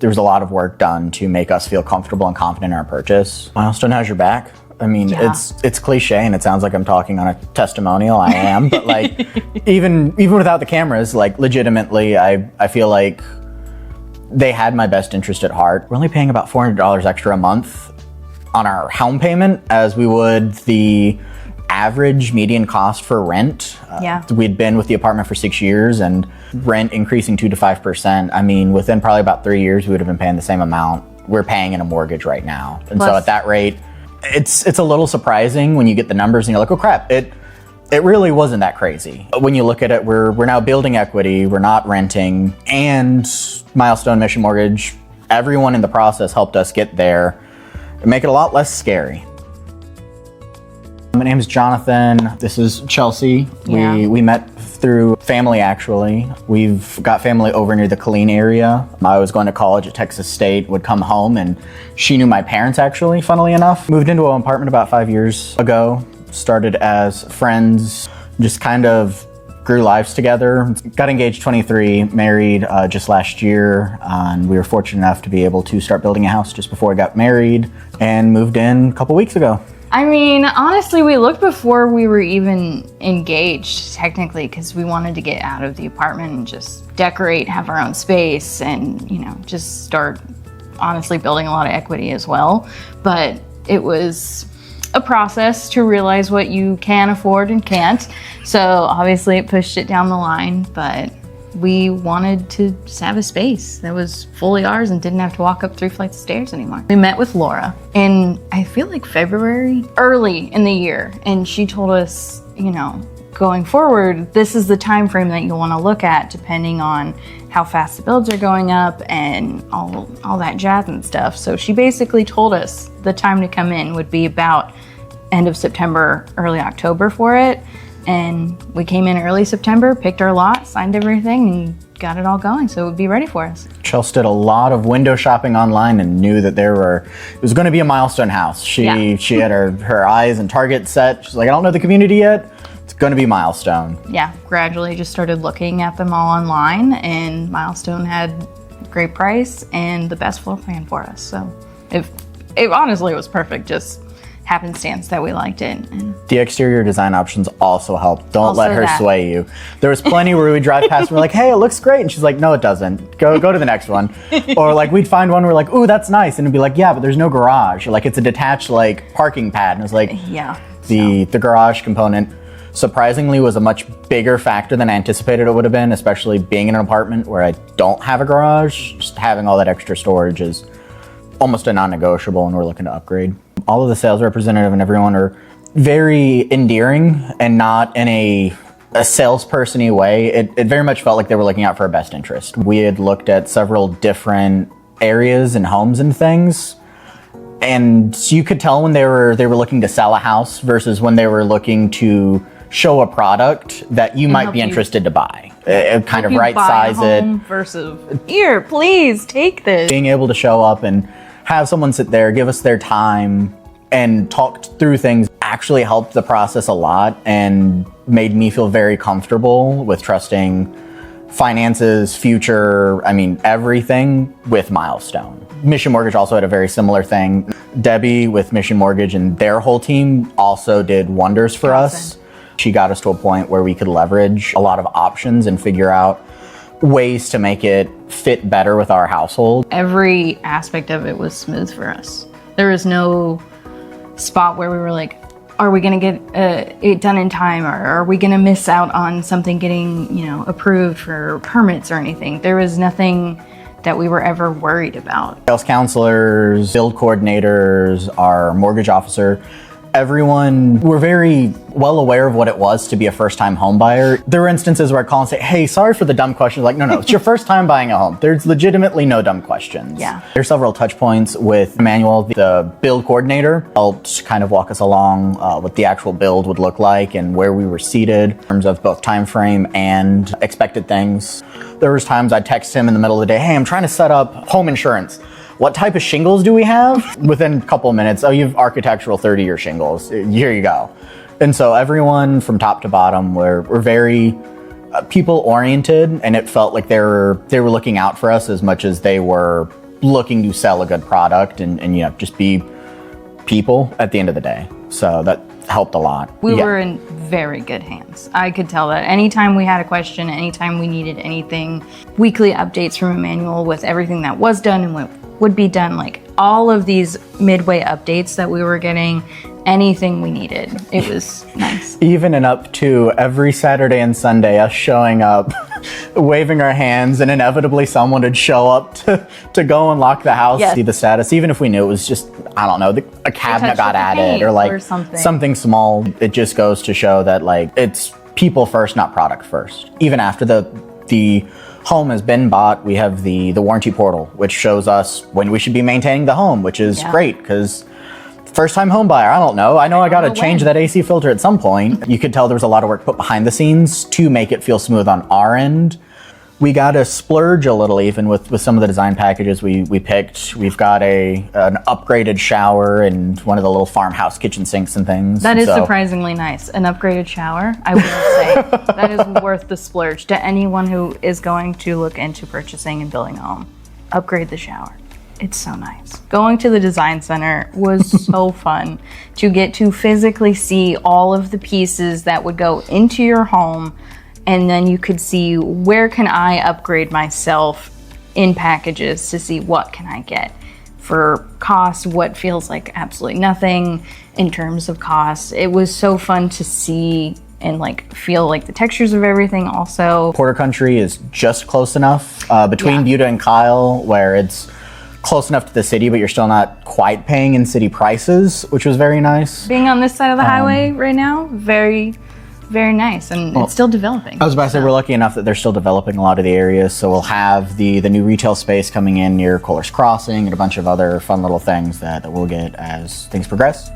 There was a lot of work done to make us feel comfortable and confident in our purchase. Milestone has your back. I mean, Yeah. it's cliche and it sounds like I'm talking on a testimonial. I am, but like even without the cameras, like legitimately, I feel like they had my best interest at heart. We're only paying about $400 extra a month on our home payment as we would the average median cost for rent. Yeah. We'd been with the apartment for 6 years and rent increasing 2 to 5%. I mean, within probably about 3 years, we would have been paying the same amount we're paying in a mortgage right now. And so at that rate, it's a little surprising when you get the numbers and you're like, oh crap, it really wasn't that crazy. When you look at it, we're now building equity, we're not renting, and Milestone Mission Mortgage, everyone in the process helped us get there and make it a lot less scary. My name is Jonathan. This is Chelsea. Yeah. We met through family, actually. We've got family over near the Killeen area. I was going to college at Texas State, would come home, and she knew my parents, actually, funnily enough. Moved into an apartment about 5 years ago. Started as friends, just kind of grew lives together. Got engaged 23, married just last year, and we were fortunate enough to be able to start building a house just before we got married and moved in a couple weeks ago. I mean, honestly, we looked before we were even engaged, technically, because we wanted to get out of the apartment and just decorate, have our own space, and, you know, just start, honestly, building a lot of equity as well. But it was a process to realize what you can afford and can't. So obviously it pushed it down the line, but we wanted to just have a space that was fully ours and didn't have to walk up 3 flights of stairs anymore. We met with Laura in, I feel like February, early in the year. And she told us, you know, going forward, this is the time frame that you'll want to look at depending on how fast the builds are going up and all that jazz and stuff. So she basically told us the time to come in would be about end of September, early October for it. And we came in early September, picked our lot, signed everything, and got it all going, so it would be ready for us. Chelsea did a lot of window shopping online and knew that it was going to be a Milestone house. She had her eyes and targets set. She's like, I don't know the community yet. It's going to be Milestone. Yeah, gradually just started looking at them all online, and Milestone had a great price and the best floor plan for us. So it honestly was perfect, just happenstance that we liked it. And the exterior design options also helped. Don't let her sway you. There was plenty where we'd drive past and we're like, hey, it looks great. And she's like, no, it doesn't. Go to the next one. Or like we'd find one, we're like, ooh, that's nice. And it'd be like, yeah, but there's no garage. Or like it's a detached like parking pad. And it was like, yeah. The garage component surprisingly was a much bigger factor than I anticipated it would have been, especially being in an apartment where I don't have a garage. Just having all that extra storage is almost a non-negotiable, and we're looking to upgrade. All of the sales representative and everyone are very endearing and not in a salesperson-y way. It very much felt like they were looking out for our best interest. We had looked at several different areas and homes and things, and you could tell when they were looking to sell a house versus when they were looking to show a product that you might be interested to buy. Kind of right size it. Versus, here, please take this. Being able to show up and have someone sit there, give us their time, and talk through things actually helped the process a lot and made me feel very comfortable with trusting finances, future, I mean, everything with Milestone. Mission Mortgage also had a very similar thing. Debbie with Mission Mortgage and their whole team also did wonders for us. She got us to a point where we could leverage a lot of options and figure out ways to make it fit better with our household. Every aspect of it was smooth for us. There was no spot where we were like, are we going to get it done in time, or are we going to miss out on something getting, you know, approved for permits or anything? There was nothing that we were ever worried about. Sales counselors, build coordinators, our mortgage officer, everyone were very well aware of what it was to be a first-time home buyer. There were instances where I'd call and say, hey, sorry for the dumb question. Like, no, it's your first time buying a home. There's legitimately no dumb questions. Yeah. There's several touch points with Emmanuel, the build coordinator, helped kind of walk us along what the actual build would look like and where we were seated in terms of both time frame and expected things. There was times I'd text him in the middle of the day, hey, I'm trying to set up home insurance. What type of shingles do we have? Within a couple of minutes, oh, you have architectural 30-year shingles. Here you go. And so everyone from top to bottom were very people-oriented, and it felt like they were looking out for us as much as they were looking to sell a good product and you know, just be people at the end of the day. So that helped a lot. We were in very good hands. I could tell that anytime we had a question, anytime we needed anything, weekly updates from Emmanuel with everything that was done and what would be done, like all of these midway updates that we were getting, anything we needed. It was nice. Even and up to every Saturday and Sunday, us showing up, waving our hands, and inevitably someone would show up to go and lock the house, see the status, even if we knew it was just, I don't know, a cabinet got added or like something small. It just goes to show that like it's people first, not product first. Even after the home has been bought, we have the warranty portal, which shows us when we should be maintaining the home, which is great because first time home buyer, I don't know. I know I got to change that AC filter at some point. You could tell there was a lot of work put behind the scenes to make it feel smooth on our end. We got to splurge a little even with some of the design packages we picked. We've got an upgraded shower and one of the little farmhouse kitchen sinks and things. That is surprisingly nice. An upgraded shower, I will say, that is worth the splurge to anyone who is going to look into purchasing and building a home. Upgrade the shower. It's so nice. Going to the design center was so fun to get to physically see all of the pieces that would go into your home, and then you could see where can I upgrade myself in packages to see what can I get for cost, what feels like absolutely nothing in terms of cost. It was so fun to see and like feel like the textures of everything also. Porter Country is just close enough between Buda and Kyle where it's close enough to the city, but you're still not quite paying in city prices, which was very nice. Being on this side of the highway right now, very, very nice, and it's still developing. I was about to say, we're lucky enough that they're still developing a lot of the areas, so we'll have the new retail space coming in near Kohler's Crossing and a bunch of other fun little things that we'll get as things progress.